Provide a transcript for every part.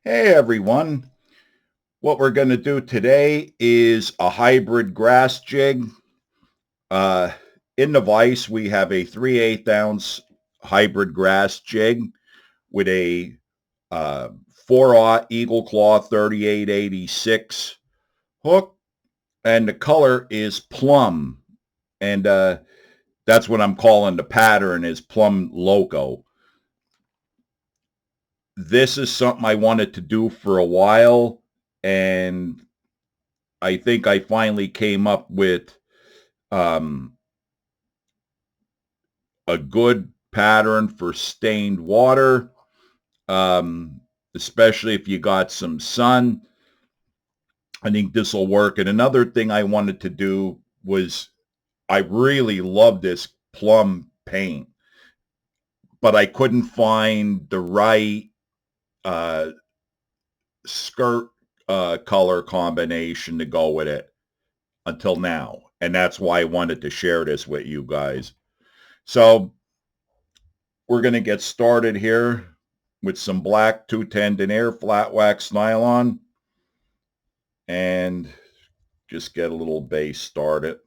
Hey everyone. What we're going to do today is a hybrid grass jig. Uh, in the vise, we have a 3/8 ounce hybrid grass jig with a 4/0 Eagle Claw 3886 hook, and the color is plum. And that's what I'm calling the pattern is Plum Loco. This is something I wanted to do for a while, and I think I finally came up with um, a good pattern for stained water, um, especially if you got some sun. I think this will work. And another thing I wanted to do was I really love this plum paint, but I couldn't find the right uh, skirt color combination to go with it until now. And that's why I wanted to share this with you guys. So we're going to get started here with some black 210 denier flat wax nylon and just get a little base started.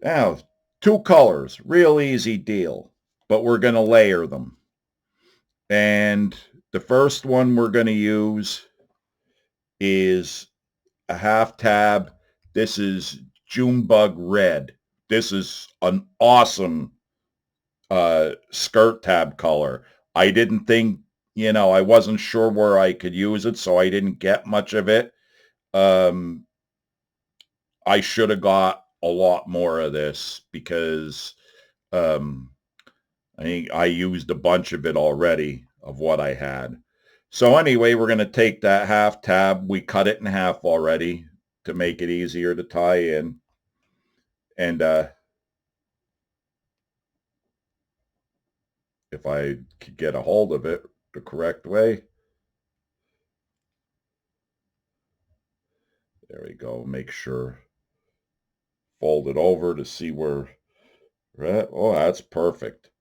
Now, two colors, real easy deal, but we're going to layer them. And the first one we're going to use is a half tab. This is Junebug Red. This is an awesome skirt tab color. I didn't think, I wasn't sure where I could use it, so I didn't get much of it. Um, I should have got a lot more of this because um, I think I used a bunch of it already of what I had. So anyway, we're going to take that half tab. We cut it in half already to make it easier to tie in. And if I could get a hold of it the correct way. There we go. Make sure. Fold it over to see where we're at. Oh, that's perfect.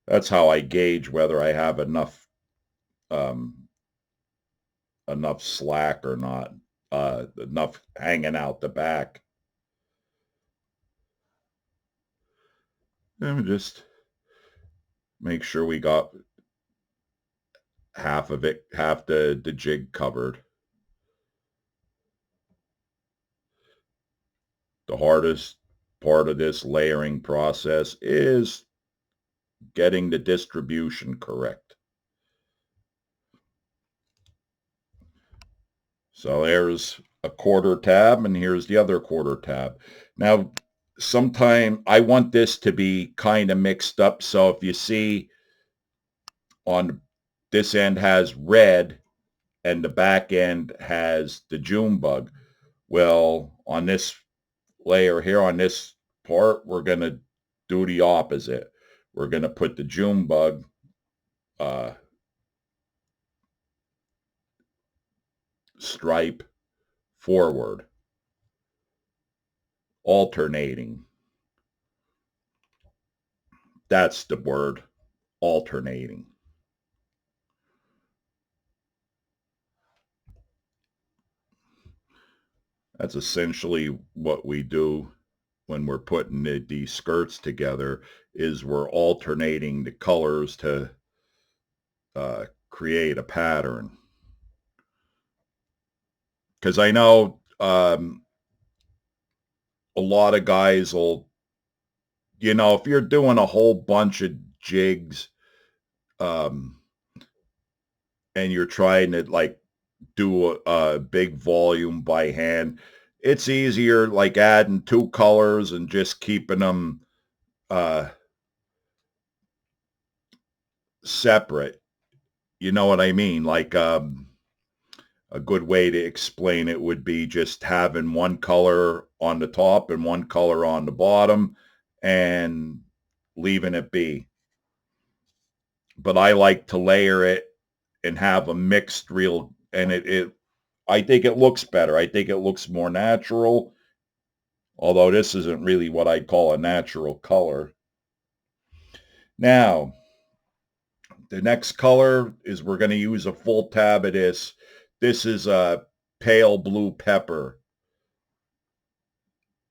That's how I gauge whether I have um, enough slack or not, enough hanging out the back. And just make sure we got half of it, half the jig covered. The hardest part of this layering process is getting the distribution correct. So there's a quarter tab and here's the other quarter tab. Now, sometime I want this to be kind of mixed up. So if you see on this end has red and the back end has the June bug. Well, on this layer here, on this part, we're going to do the opposite. We're going to put the June bug uh, stripe forward, alternating. That's the word, alternating. That's essentially what we do when we're putting these skirts together is we're alternating the colors to create a pattern. Because I know a lot of guys will, if you're doing a whole bunch of jigs um, and you're trying to like do a big volume by hand, it's easier like adding two colors and just keeping them uh, separate. You know what I mean? Like a good way to explain it would be just having one color on the top and one color on the bottom and leaving it be. But I like to layer it and have a mixed real, and I think it looks better. I think it looks more natural although this isn't really what I'd call a natural color. Now, the next color is we're going to use a full tab of this. This is a pale blue pepper.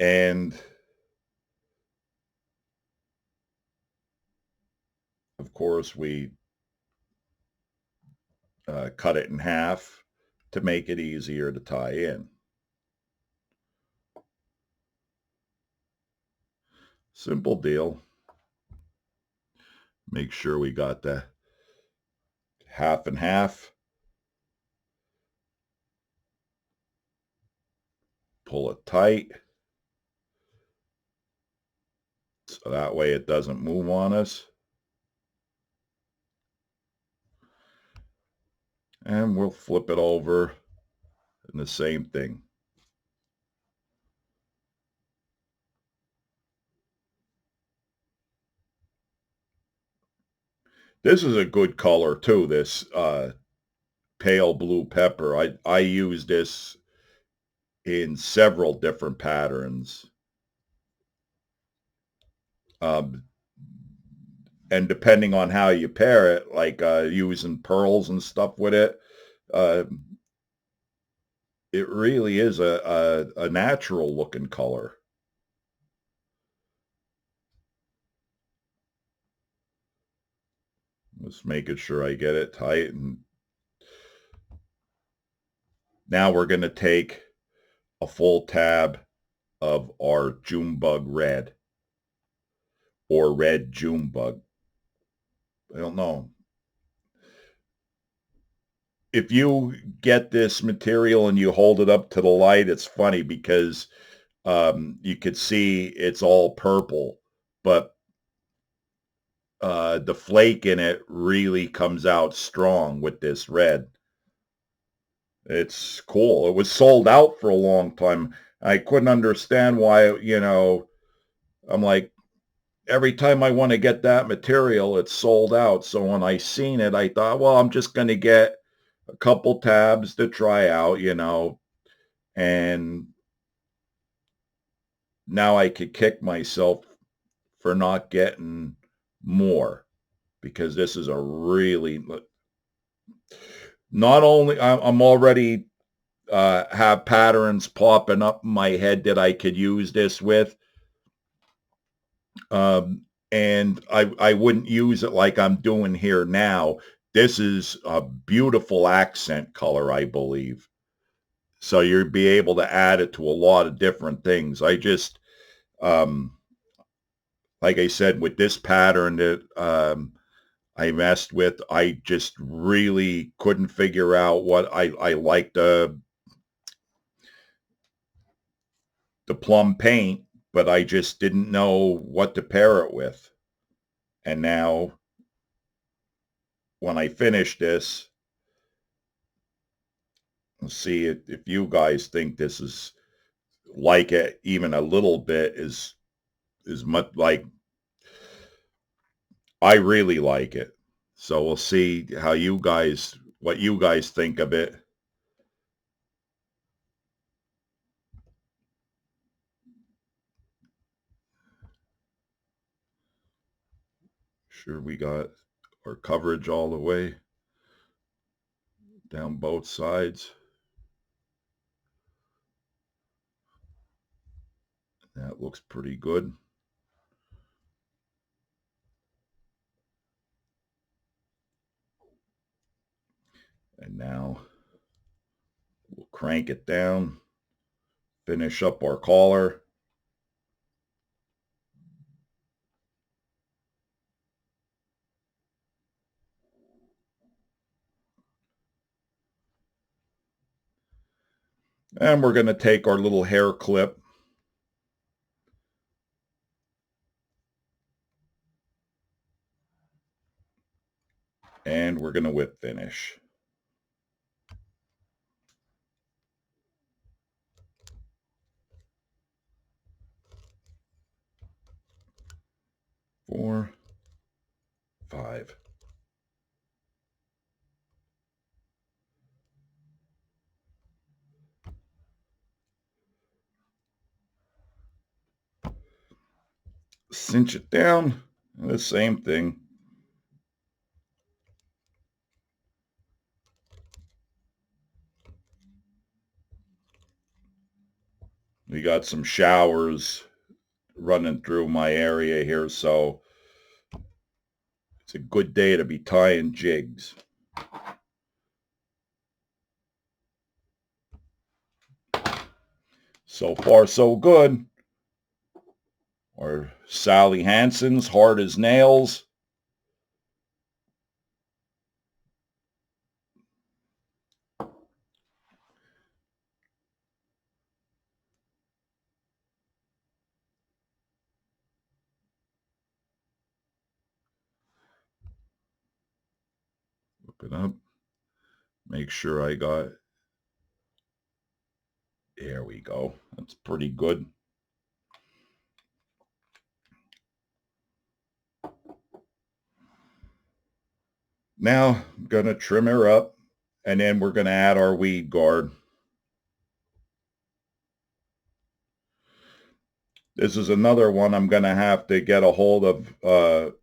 And of course, we cut it in half to make it easier to tie in. Simple deal. Make sure we got the half and half. Pull it tight. So that way it doesn't move on us. And we'll flip it over and the same thing. This is a good color too, this pale blue pepper. I use this in several different patterns. Um, and depending on how you pair it, like using pearls and stuff with it, uh, it really is a natural looking color. Just making sure I get it tight. And now we're going to take a full tab of our June bug red or red June bug. I don't know. If you get this material and you hold it up to the light, it's funny because you could see it's all purple, but the flake in it really comes out strong with this red. It's cool. It was sold out for a long time. I couldn't understand why, I'm like, every time I want to get that material, it's sold out. So when I seen it, I thought, well, I'm just going to get a couple tabs to try out, and now I could kick myself for not getting more because this is a really, not only I'm already have patterns popping up in my head that I could use this with. And I wouldn't use it like I'm doing here now. This is a beautiful accent color, I believe. So you'd be able to add it to a lot of different things. I just, like I said, with this pattern that I messed with, I just really couldn't figure out what I liked the plum paint, but I just didn't know what to pair it with. And now when I finish this, let's see if you guys think this is like it even a little bit is much like I really like it. So we'll see what you guys think of it. Sure, we got our coverage all the way down both sides. That looks pretty good. And now we'll crank it down, finish up our collar. And we're going to take our little hair clip and we're going to whip finish. Four, five. cinch it down. The same thing. We got some showers running through my area here, so it's a good day to be tying jigs. So far, so good. Or Sally Hansen's hard as nails. Look it up. Make sure I got. There we go. That's pretty good. Now I'm going to trim her up, and then we're going to add our weed guard. This is another one I'm going to have to get a hold of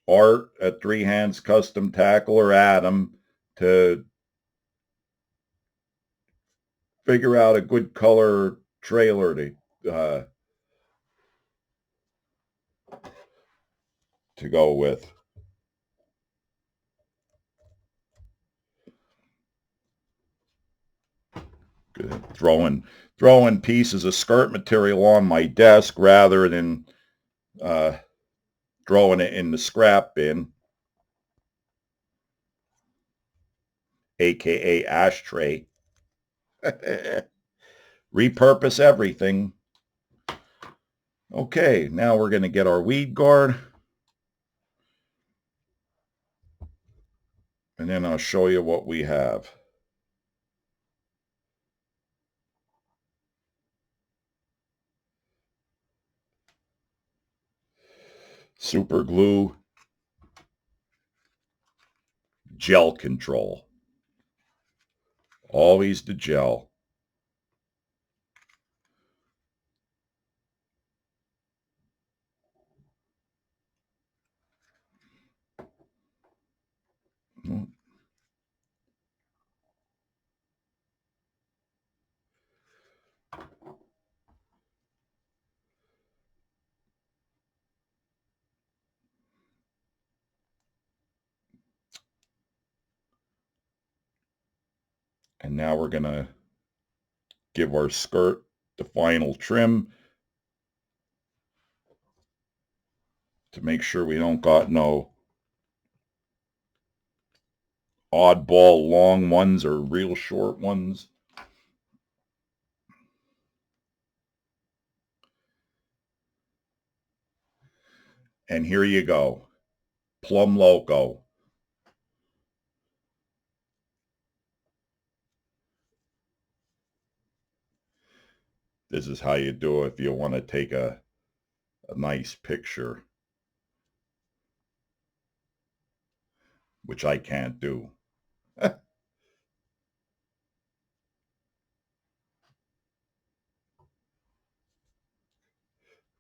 Art at Three Hands Custom Tackle or Adam to figure out a good color trailer to go with. Good. Throwing pieces of skirt material on my desk rather than throwing it in the scrap bin, aka ashtray. Repurpose everything. Okay, now we're going to get our weed guard. And then I'll show you what we have. Super glue, gel control. Always the gel. And now we're going to give our skirt the final trim to make sure we don't got no oddball long ones or real short ones. And here you go. Plum Loco. This is how you do it if you want to take a nice picture, which I can't do.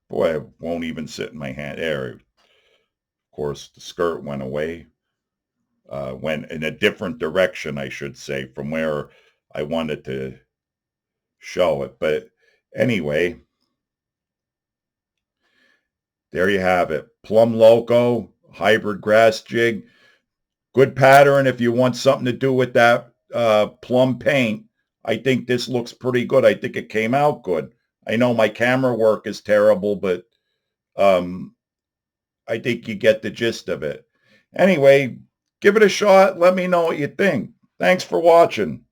Boy, it won't even sit in my hand. There, of course, the skirt went away. Went in a different direction, I should say, from where I wanted to show it. But anyway, there you have it. Plum Loco, hybrid grass jig. Good pattern if you want something to do with that plum paint. I think this looks pretty good. I think it came out good. I know my camera work is terrible, but I think you get the gist of it. Anyway, give it a shot. Let me know what you think. Thanks for watching.